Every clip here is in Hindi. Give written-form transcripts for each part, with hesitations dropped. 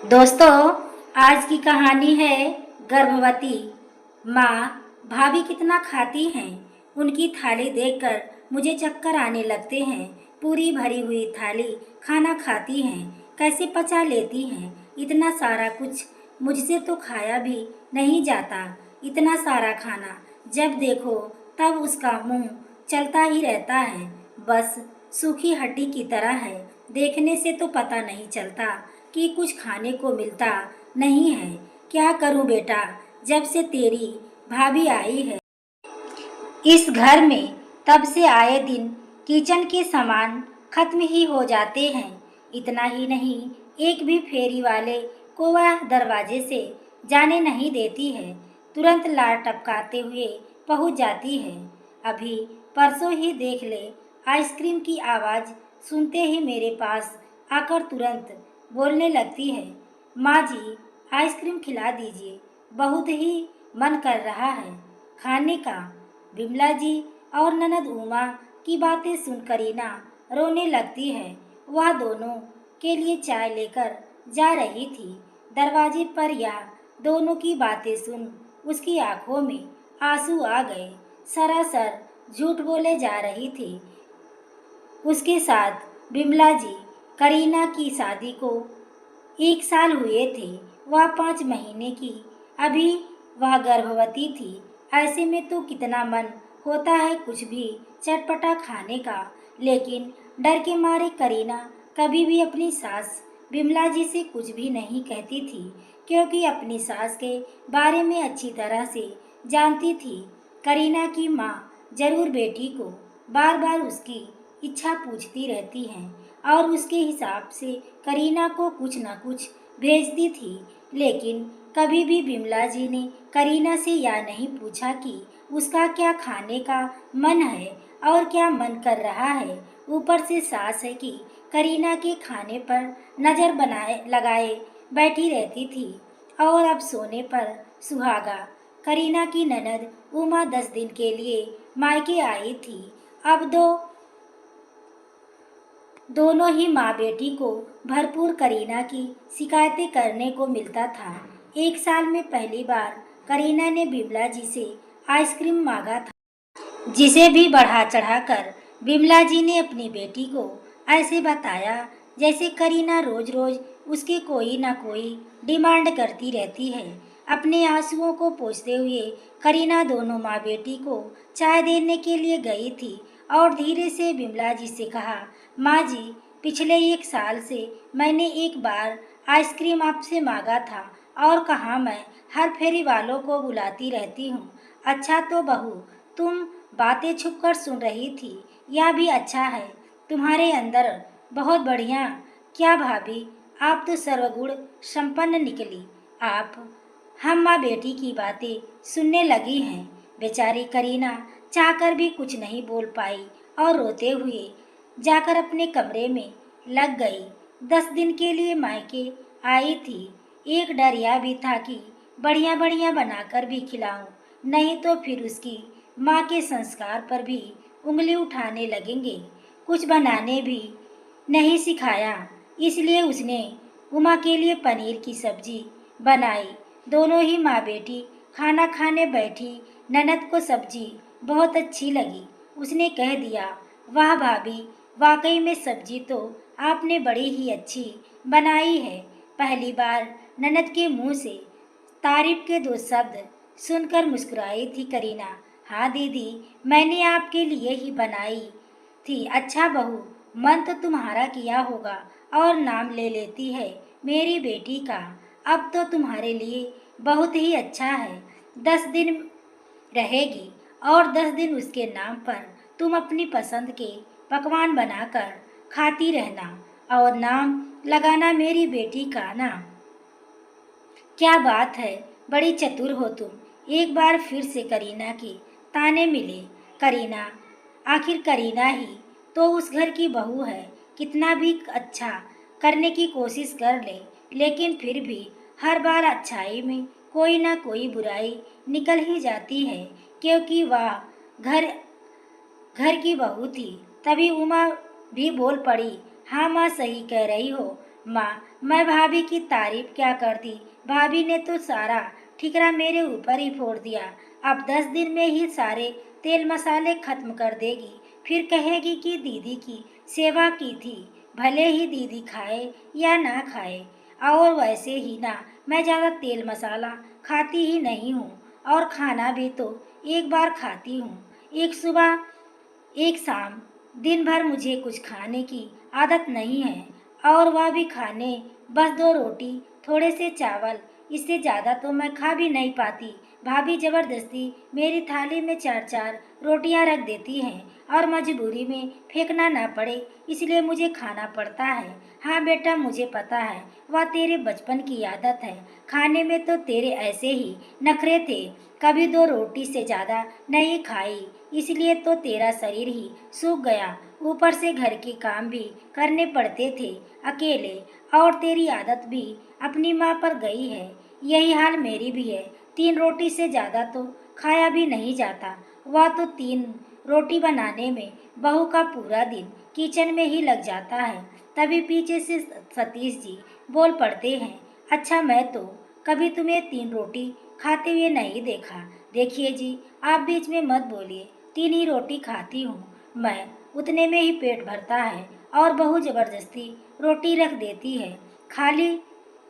दोस्तों, आज की कहानी है गर्भवती माँ। भाभी कितना खाती हैं। उनकी थाली देखकर मुझे चक्कर आने लगते हैं। पूरी भरी हुई थाली खाना खाती हैं, कैसे पचा लेती हैं इतना सारा कुछ। मुझसे तो खाया भी नहीं जाता इतना सारा खाना। जब देखो तब उसका मुंह चलता ही रहता है, बस सूखी हड्डी की तरह है। देखने से तो पता नहीं चलता कि कुछ खाने को मिलता नहीं है। क्या करूं बेटा, जब से तेरी भाभी आई है इस घर में, तब से आए दिन किचन के सामान खत्म ही हो जाते हैं। इतना ही नहीं, एक भी फेरी वाले को वह दरवाजे से जाने नहीं देती है। तुरंत लार टपकाते हुए पहुंच जाती है। अभी परसों ही देख ले, आइसक्रीम की आवाज़ सुनते ही मेरे पास आकर तुरंत बोलने लगती है, माँ जी आइसक्रीम खिला दीजिए, बहुत ही मन कर रहा है खाने का। विमला जी और ननद उमा की बातें सुन करीना रोने लगती है। वह दोनों के लिए चाय लेकर जा रही थी। दरवाजे पर यह दोनों की बातें सुन उसकी आंखों में आंसू आ गए। सरासर झूठ बोले जा रही थी। उसके साथ विमला जी, करीना की शादी को 1 साल हुए थे, वह 5 महीने की। अभी वह गर्भवती थी। ऐसे में तो कितना मन होता है कुछ भी चटपटा खाने का, लेकिन डर के मारे करीना कभी भी अपनी सास विमला जी से कुछ भी नहीं कहती थी, क्योंकि अपनी सास के बारे में अच्छी तरह से जानती थी। करीना की माँ जरूर बेटी को बार बार उसकी इच्छा पूछती रहती हैं और उसके हिसाब से करीना को कुछ न कुछ भेजती थी। लेकिन कभी भी विमला जी ने करीना से यह नहीं पूछा कि उसका क्या खाने का मन है और क्या मन कर रहा है। ऊपर से सास है कि करीना के खाने पर नज़र बनाए लगाए बैठी रहती थी। और अब सोने पर सुहागा। करीना की ननद उमा 10 दिन के लिए मायके आई थी। अब दोनों ही माँ बेटी को भरपूर करीना की शिकायतें करने को मिलता था। 1 साल में पहली बार करीना ने बिमला जी से आइसक्रीम मांगा था, जिसे भी बढ़ा चढ़ाकर बिमला जी ने अपनी बेटी को ऐसे बताया जैसे करीना रोज रोज उसके कोई ना कोई डिमांड करती रहती है। अपने आंसुओं को पोंछते हुए करीना दोनों माँ बेटी को चाय देने के लिए गई थी और धीरे से बिमला जी से कहा, माँ जी पिछले 1 साल से मैंने एक बार आइसक्रीम आपसे मांगा था और कहाँ मैं हर फेरी वालों को बुलाती रहती हूँ। अच्छा तो बहू तुम बातें छुप कर सुन रही थी, यह भी अच्छा है। तुम्हारे अंदर बहुत बढ़िया। क्या भाभी, आप तो सर्वगुण संपन्न निकली। आप हम माँ बेटी की बातें सुनने लगी हैं। बेचारी करीना चाहकर भी कुछ नहीं बोल पाई और रोते हुए जाकर अपने कमरे में लग गई। 10 दिन के लिए मायके आई थी। एक डर यह भी था कि बढ़िया बढ़िया बनाकर भी खिलाऊं, नहीं तो फिर उसकी माँ के संस्कार पर भी उंगली उठाने लगेंगे। कुछ बनाने भी नहीं सिखाया, इसलिए उसने उमा के लिए पनीर की सब्जी बनाई। दोनों ही माँ बेटी खाना खाने बैठी। ननद को सब्जी बहुत अच्छी लगी। उसने कह दिया, वाह भाभी, वाकई में सब्जी तो आपने बड़ी ही अच्छी बनाई है। पहली बार ननद के मुंह से तारीफ के 2 शब्द सुनकर मुस्कुराई थी करीना। हाँ दीदी, मैंने आपके लिए ही बनाई थी। अच्छा बहू, मन तो तुम्हारा किया होगा और नाम ले लेती है मेरी बेटी का। अब तो तुम्हारे लिए बहुत ही अच्छा है। 10 दिन रहेगी और 10 दिन उसके नाम पर तुम अपनी पसंद के पकवान बनाकर खाती रहना और नाम लगाना मेरी बेटी का ना। क्या बात है, बड़ी चतुर हो तुम। एक बार फिर से करीना के ताने मिले। करीना, आखिर करीना ही तो उस घर की बहू है। कितना भी अच्छा करने की कोशिश कर ले, लेकिन फिर भी हर बार अच्छाई में कोई ना कोई बुराई निकल ही जाती है, क्योंकि वह घर घर की बहू थी। तभी उमा भी बोल पड़ी, हाँ माँ सही कह रही हो, माँ, मैं भाभी की तारीफ क्या करती, भाभी ने तो सारा ठिकरा मेरे ऊपर ही फोड़ दिया। अब 10 दिन में ही सारे तेल मसाले खत्म कर देगी, फिर कहेगी कि दीदी की सेवा की थी। भले ही दीदी खाए या ना खाए। और वैसे ही ना, मैं ज़्यादा तेल मसाला खाती ही नहीं हूँ, और खाना भी तो एक बार खाती हूँ, एक सुबह एक शाम। दिन भर मुझे कुछ खाने की आदत नहीं है, और वह भी खाने बस 2 रोटी, थोड़े से चावल। इससे ज़्यादा तो मैं खा भी नहीं पाती। भाभी जबरदस्ती मेरी थाली में 4-4 रोटियां रख देती हैं, और मजबूरी में फेंकना ना पड़े इसलिए मुझे खाना पड़ता है। हाँ बेटा, मुझे पता है वह तेरे बचपन की आदत है। खाने में तो तेरे ऐसे ही नखरे थे, कभी 2 रोटी से ज़्यादा नहीं खाई, इसलिए तो तेरा शरीर ही सूख गया। ऊपर से घर के काम भी करने पड़ते थे अकेले, और तेरी आदत भी अपनी माँ पर गई है। यही हाल मेरी भी है। 3 रोटी से ज़्यादा तो खाया भी नहीं जाता। वह तो 3 रोटी बनाने में बहू का पूरा दिन किचन में ही लग जाता है। तभी पीछे से सतीश जी बोल पड़ते हैं, अच्छा, मैं तो कभी तुम्हें 3 रोटी खाते हुए नहीं देखा। देखिए जी, आप बीच में मत बोलिए, 3 ही रोटी खाती हूँ मैं, उतने में ही पेट भरता है, और बहू जबरदस्ती रोटी रख देती है। खाली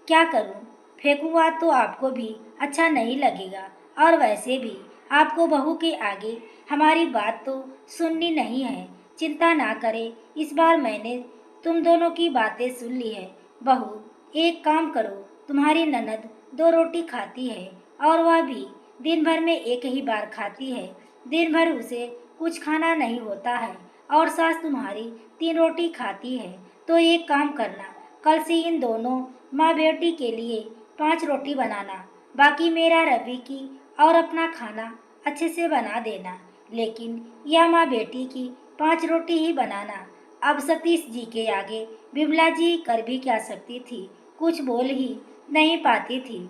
क्या करूँ, फेंकूँगा तो आपको भी अच्छा नहीं लगेगा, और वैसे भी आपको बहू के आगे हमारी बात तो सुननी नहीं है। चिंता ना करें, इस बार मैंने तुम दोनों की बातें सुन ली है। बहू, एक काम करो, तुम्हारी ननद 2 रोटी खाती है, और वह भी दिन भर में एक ही बार खाती है। दिन भर उसे कुछ खाना नहीं होता है, और सास तुम्हारी 3 रोटी खाती है। तो एक काम करना, कल से इन दोनों माँ बेटी के लिए 5 रोटी बनाना, बाकी मेरा रवि की और अपना खाना अच्छे से बना देना, लेकिन यह माँ बेटी की 5 रोटी ही बनाना। अब सतीश जी के आगे बिमला जी कर भी क्या सकती थी, कुछ बोल ही नहीं पाती थी।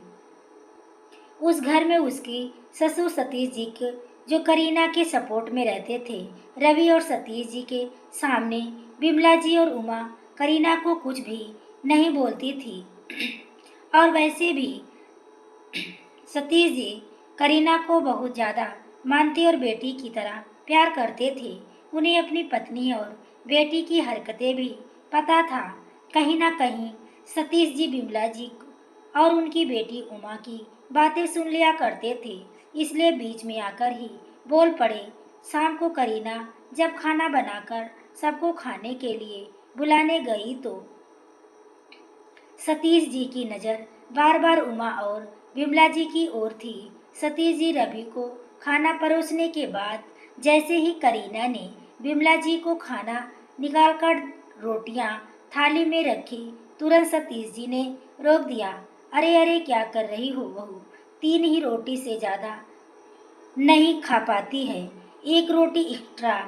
उस घर में उसकी ससुर सतीश जी के, जो करीना के सपोर्ट में रहते थे, रवि और सतीश जी के सामने बिमला जी और उमा करीना को कुछ भी नहीं बोलती थी। और वैसे भी सतीश जी करीना को बहुत ज़्यादा मानते और बेटी की तरह प्यार करते थे। उन्हें अपनी पत्नी और बेटी की हरकतें भी पता था। कहीं ना कहीं सतीश जी बिमला जी और उनकी बेटी उमा की बातें सुन लिया करते थे, इसलिए बीच में आकर ही बोल पड़े। शाम को करीना जब खाना बनाकर सबको खाने के लिए बुलाने गई तो सतीश जी की नज़र बार बार उमा और विमला जी की ओर थी। सतीश जी रवि को खाना परोसने के बाद जैसे ही करीना ने विमला जी को खाना निकालकर रोटियां थाली में रखी, तुरंत सतीश जी ने रोक दिया। अरे अरे, क्या कर रही हो बहू, 3 ही रोटी से ज़्यादा नहीं खा पाती है, 1 रोटी एक्स्ट्रा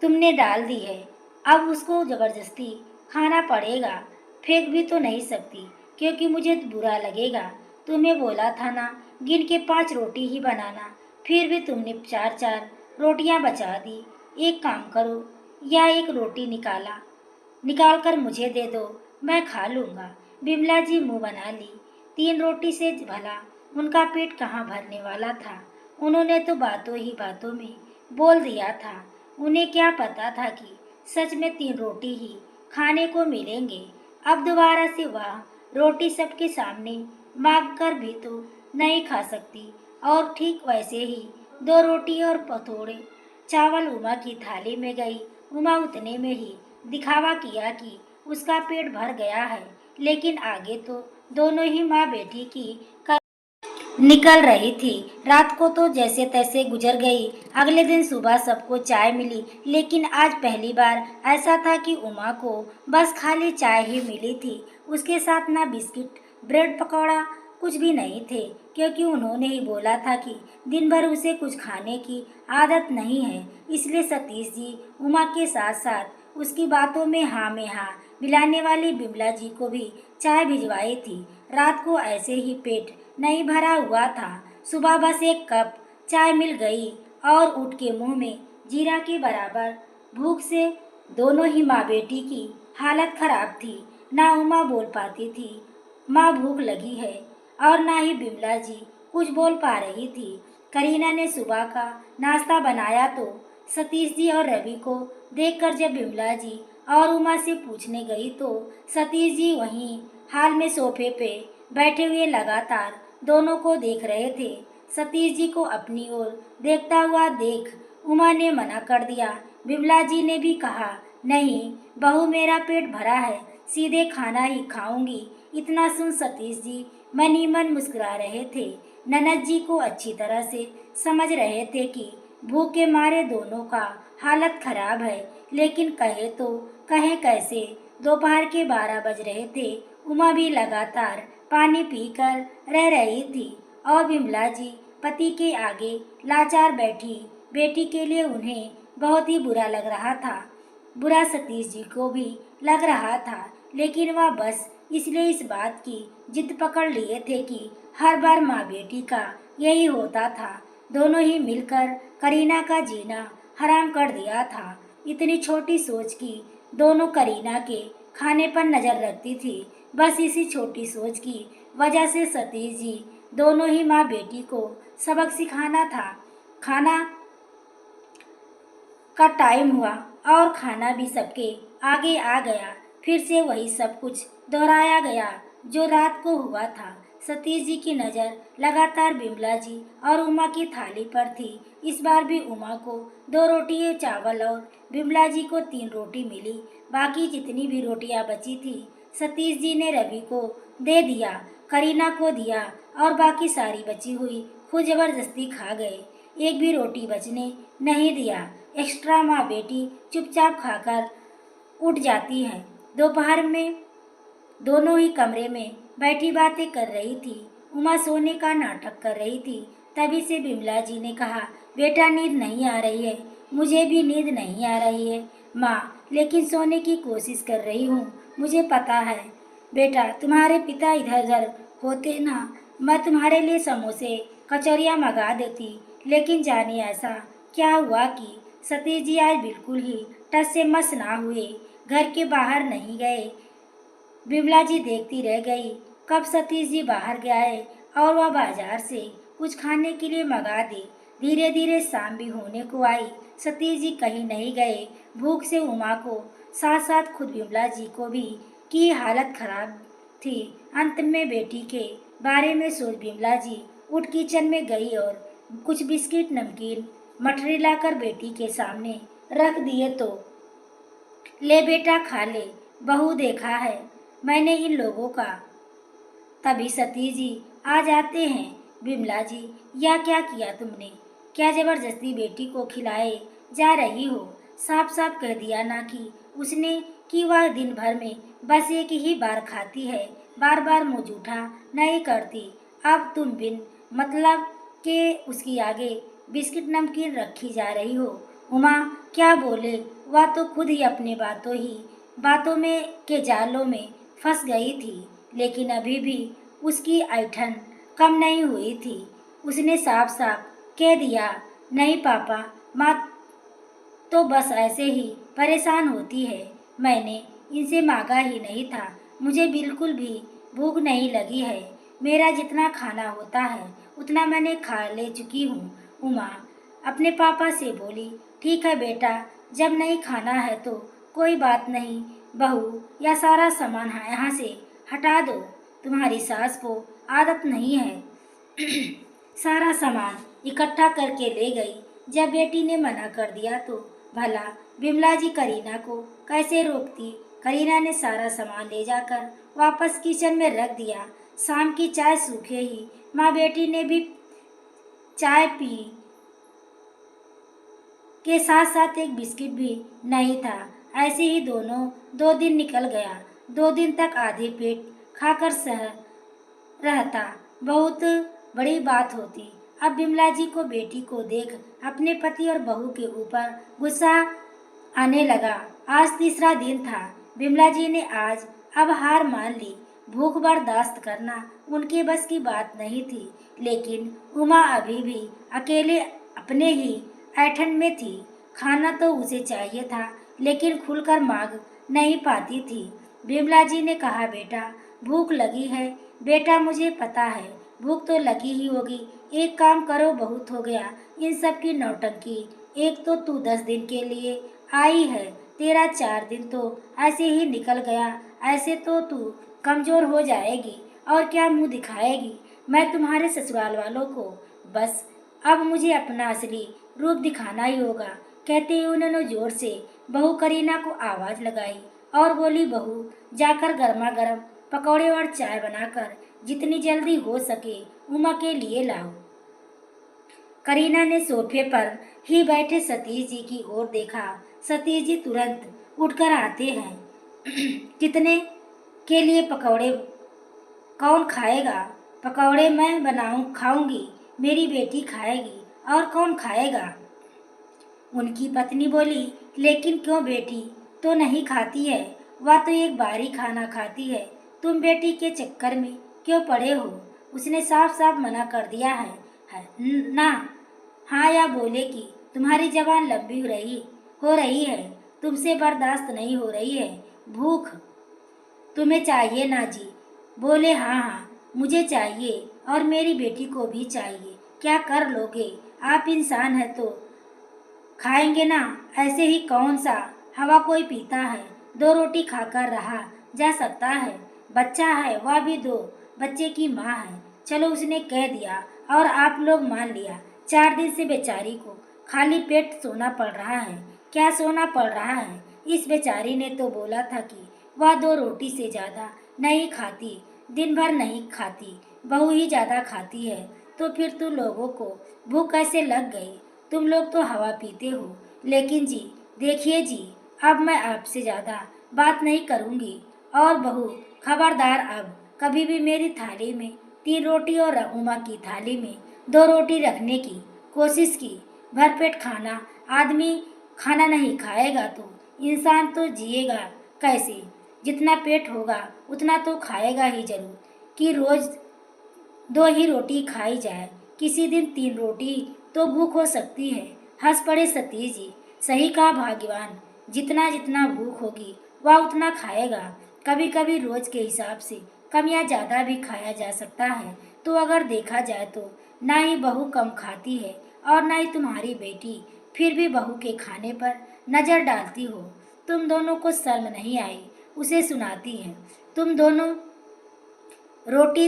तुमने डाल दी है, अब उसको जबरदस्ती खाना पड़ेगा। फेंक भी तो नहीं सकती, क्योंकि मुझे बुरा लगेगा। तुम्हें बोला था ना, गिन के 5 रोटी ही बनाना, फिर भी तुमने 4-4 रोटियां बचा दी। एक काम करो, या 1 रोटी निकाल कर मुझे दे दो, मैं खा लूँगा। बिमला जी मुंह बना ली। 3 रोटी से भला उनका पेट कहाँ भरने वाला था। उन्होंने तो बातों ही बातों में बोल दिया था। उन्हें क्या पता था कि सच में 3 रोटी ही खाने को मिलेंगे। अब दोबारा से वह रोटी सबके सामने मांग कर भी तो नहीं खा सकती। और ठीक वैसे ही 2 रोटी और थोड़े चावल उमा की थाली में गई। उमा उतने में ही दिखावा किया कि उसका पेट भर गया है, लेकिन आगे तो दोनों ही माँ बेटी की निकल रही थी। रात को तो जैसे तैसे गुजर गई। अगले दिन सुबह सबको चाय मिली, लेकिन आज पहली बार ऐसा था कि उमा को बस खाली चाय ही मिली थी। उसके साथ ना बिस्किट, ब्रेड पकौड़ा कुछ भी नहीं थे, क्योंकि उन्होंने ही बोला था कि दिन भर उसे कुछ खाने की आदत नहीं है। इसलिए सतीश जी उमा के साथ साथ उसकी बातों में हाँ मिलाने वाली बिमला जी को भी चाय भिजवाई थी। रात को ऐसे ही पेट नहीं भरा हुआ था। सुबह बस एक कप चाय मिल गई, और उठ के मुंह में जीरा के बराबर भूख से दोनों ही माँ बेटी की हालत खराब थी। ना उमा बोल पाती थी माँ भूख लगी है, और ना ही बिमला जी कुछ बोल पा रही थी। करीना ने सुबह का नाश्ता बनाया तो सतीश जी और रवि को देखकर जब बिमला जी और उमा से पूछने गई तो सतीश जी वहीं हाल में सोफे पे बैठे हुए लगातार दोनों को देख रहे थे। सतीश जी को अपनी ओर देखता हुआ देख उमा ने मना कर दिया। बिमला जी ने भी कहा, नहीं बहू, मेरा पेट भरा है, सीधे खाना ही खाऊंगी। इतना सुन सतीश जी मन ही मन मुस्कुरा रहे थे। ननद जी को अच्छी तरह से समझ रहे थे कि भूख के मारे दोनों का हालत खराब है, लेकिन कहे तो कहे कैसे। दोपहर के 12 बज रहे थे। उमा भी लगातार पानी पीकर रह रही थी और बिमला जी पति के आगे लाचार बैठी बेटी के लिए उन्हें बहुत ही बुरा लग रहा था। बुरा सतीश जी को भी लग रहा था, लेकिन वह बस इसलिए इस बात की जिद पकड़ लिए थे कि हर बार माँ बेटी का यही होता था। दोनों ही मिलकर करीना का जीना हराम कर दिया था। इतनी छोटी सोच की दोनों करीना के खाने पर नजर रखती थी। बस इसी छोटी सोच की वजह से सतीश जी दोनों ही माँ बेटी को सबक सिखाना था। खाना का टाइम हुआ और खाना भी सबके आगे आ गया। फिर से वही सब कुछ दोहराया गया जो रात को हुआ था। सतीश जी की नज़र लगातार बिमला जी और उमा की थाली पर थी। इस बार भी उमा को 2 रोटी चावल और बिमला जी को 3 रोटी मिली। बाकी जितनी भी रोटियां बची थी सतीश जी ने रवि को दे दिया, करीना को दिया और बाकी सारी बची हुई खुद जबरदस्ती खा गए। एक भी रोटी बचने नहीं दिया। एक्स्ट्रा माँ बेटी चुपचाप खाकर उठ जाती है। दोपहर में दोनों ही कमरे में बैठी बातें कर रही थी। उमा सोने का नाटक कर रही थी। तभी से बिमला जी ने कहा, बेटा नींद नहीं आ रही है? मुझे भी नींद नहीं आ रही है माँ, लेकिन सोने की कोशिश कर रही हूँ। मुझे पता है बेटा, तुम्हारे पिता इधर उधर होते ना, मैं तुम्हारे लिए समोसे कचौरियाँ मंगा देती। लेकिन जाने ऐसा क्या हुआ कि सतीश जी आज बिल्कुल ही टस से मस ना हुए, घर के बाहर नहीं गए। बिमला जी देखती रह गई कब सतीश जी बाहर गए और वह बाजार से कुछ खाने के लिए मंगा दे। धीरे धीरे शाम भी होने को आई। सतीश जी कहीं नहीं गए। भूख से उमा को साथ साथ खुद बिमला जी को भी की हालत खराब थी। अंत में बेटी के बारे में सोच बिमला जी उठ किचन में गई और कुछ बिस्किट नमकीन मठरी लाकर बेटी के सामने रख दिए तो, ले बेटा खा ले, बहू देखा है मैंने इन लोगों का। तभी सतीश जी आ जाते हैं। बिमला जी, यह क्या किया तुमने? क्या जबरदस्ती बेटी को खिलाए जा रही हो? साफ साफ कह दिया ना कि उसने कि वह दिन भर में बस एक ही बार खाती है, बार बार मुँह जूठा नहीं करती। अब तुम बिन मतलब के उसकी आगे बिस्किट नमकीन रखी जा रही हो। उमा क्या बोले, वह तो खुद ही अपने बातों में के जालों में फंस गई थी, लेकिन अभी भी उसकी ऐंठन कम नहीं हुई थी। उसने साफ साफ कह दिया, नहीं पापा, माँ तो बस ऐसे ही परेशान होती है। मैंने इनसे मांगा ही नहीं था। मुझे बिल्कुल भी भूख नहीं लगी है। मेरा जितना खाना होता है उतना मैंने खा ले चुकी हूँ। उमा अपने पापा से बोली, ठीक है बेटा, जब नहीं खाना है तो कोई बात नहीं बहू, यह सारा सामान यहाँ से हटा दो। तुम्हारी सास को आदत नहीं है। सारा सामान इकट्ठा करके ले गई। जब बेटी ने मना कर दिया तो भला बिमला जी करीना को कैसे रोकती। करीना ने सारा सामान ले जाकर वापस किचन में रख दिया। शाम की चाय सूखे ही माँ बेटी ने भी चाय पी के साथ साथ एक बिस्किट भी नहीं था। ऐसे ही दोनों 2 दिन निकल गया। 2 दिन तक आधे पेट खाकर सह रहता बहुत बड़ी बात होती। अब बिमला जी को बेटी को देख अपने पति और बहू के ऊपर गुस्सा आने लगा। आज तीसरा दिन था। बिमला जी ने आज अब हार मान ली। भूख बर्दाश्त करना उनके बस की बात नहीं थी, लेकिन उमा अभी भी अकेले अपने ही ऐंठन में थी। खाना तो उसे चाहिए था, लेकिन खुलकर मांग नहीं पाती थी। बिमला जी ने कहा, बेटा भूख लगी है। बेटा मुझे पता है भूख तो लगी ही होगी। एक काम करो, बहुत हो गया इन सब की नौटंकी। एक तो तू 10 दिन के लिए आई है, तेरा 4 दिन तो ऐसे ही निकल गया। ऐसे तो तू कमजोर हो जाएगी और क्या मुंह दिखाएगी मैं तुम्हारे ससुराल वालों को। बस अब मुझे अपना असली रूप दिखाना ही होगा। कहते ही उन्होंने जोर से बहू करीना को आवाज लगाई और बोली, बहू जाकर गर्मा गर्म पकौड़े और चाय बनाकर जितनी जल्दी हो सके उमा के लिए लाओ। करीना ने सोफे पर ही बैठे सतीश जी की ओर देखा। सतीश जी तुरंत उठकर आते हैं। कितने के लिए पकौड़े? कौन खाएगा? पकौड़े मैं बनाऊं खाऊंगी, मेरी बेटी खाएगी, और कौन खाएगा? उनकी पत्नी बोली, लेकिन क्यों, बेटी तो नहीं खाती है, वह तो एक बारी खाना खाती है। तुम बेटी के चक्कर में क्यों पड़े हो? उसने साफ साफ मना कर दिया है ना। हाँ या बोले कि तुम्हारी जबान लंबी हो रही है, तुमसे बर्दाश्त नहीं हो रही है भूख। तुम्हें चाहिए ना जी? बोले, हाँ हाँ मुझे चाहिए और मेरी बेटी को भी चाहिए। क्या कर लोगे? आप इंसान है तो खाएंगे ना। ऐसे ही कौन सा हवा कोई पीता है? 2 रोटी खाकर रहा जा सकता है? बच्चा है, वह भी 2 बच्चे की माँ है। चलो उसने कह दिया और आप लोग मान लिया। 4 दिन से बेचारी को खाली पेट सोना पड़ रहा है। क्या सोना पड़ रहा है? इस बेचारी ने तो बोला था कि वह 2 रोटी से ज़्यादा नहीं खाती, दिन भर नहीं खाती, बहू ही ज़्यादा खाती है। तो फिर तुम लोगों को भूख कैसे लग गई? तुम लोग तो हवा पीते हो। लेकिन जी देखिए जी, अब मैं आपसे ज़्यादा बात नहीं करूँगी। और बहू खबरदार, अब कभी भी मेरी थाली में 3 रोटी और उमा की थाली में 2 रोटी रखने की कोशिश की। भरपेट खाना आदमी खाना नहीं खाएगा तो इंसान तो जिएगा कैसे? जितना पेट होगा उतना तो खाएगा ही जरूर। कि रोज 2 ही रोटी खाई जाए, किसी दिन 3 रोटी तो भूख हो सकती है। हंस पड़े सतीश जी। सही कहा भाग्यवान, जितना जितना भूख होगी वह उतना खाएगा। कभी कभी रोज के हिसाब से कम या ज़्यादा भी खाया जा सकता है। तो अगर देखा जाए तो ना ही बहू कम खाती है और ना ही तुम्हारी बेटी फिर भी बहू के खाने पर नज़र डालती हो। तुम दोनों को शर्म नहीं आई? उसे सुनाती है। तुम दोनों रोटी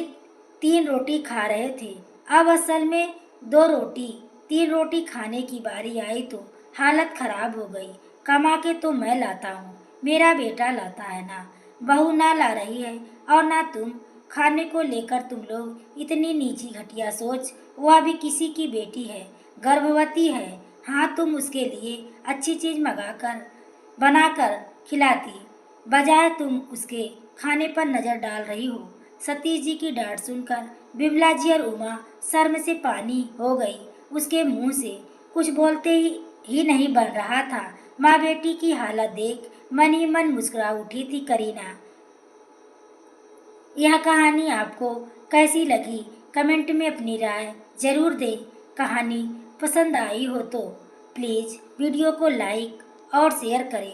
3 रोटी खा रहे थे, अब असल में 2 रोटी 3 रोटी खाने की बारी आई तो हालत खराब हो गई। कमा के तो मैं लाता हूँ, मेरा बेटा लाता है ना, बहू ना ला रही है और ना तुम। खाने को लेकर तुम लोग इतनी नीची घटिया सोच। वह भी किसी की बेटी है, गर्भवती है। हाँ, तुम उसके लिए अच्छी चीज़ मंगाकर बनाकर खिलाती, बजाय तुम उसके खाने पर नज़र डाल रही हो। सतीश जी की डांट सुनकर बिमला जी और उमा शर्म से पानी हो गई। उसके मुंह से कुछ बोलते ही नहीं बन रहा था। माँ बेटी की हालत देख मन ही मन मुस्कुरा उठी थी करीना। यह कहानी आपको कैसी लगी? कमेंट में अपनी राय जरूर दें। कहानी पसंद आई हो तो प्लीज़ वीडियो को लाइक और शेयर करें।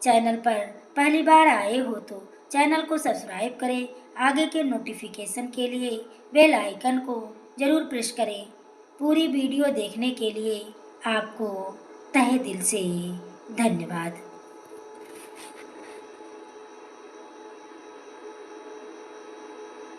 चैनल पर पहली बार आए हो तो चैनल को सब्सक्राइब करें। आगे के नोटिफिकेशन के लिए बेल आइकन को ज़रूर प्रेस करें। पूरी वीडियो देखने के लिए आपको तहे दिल से धन्यवाद।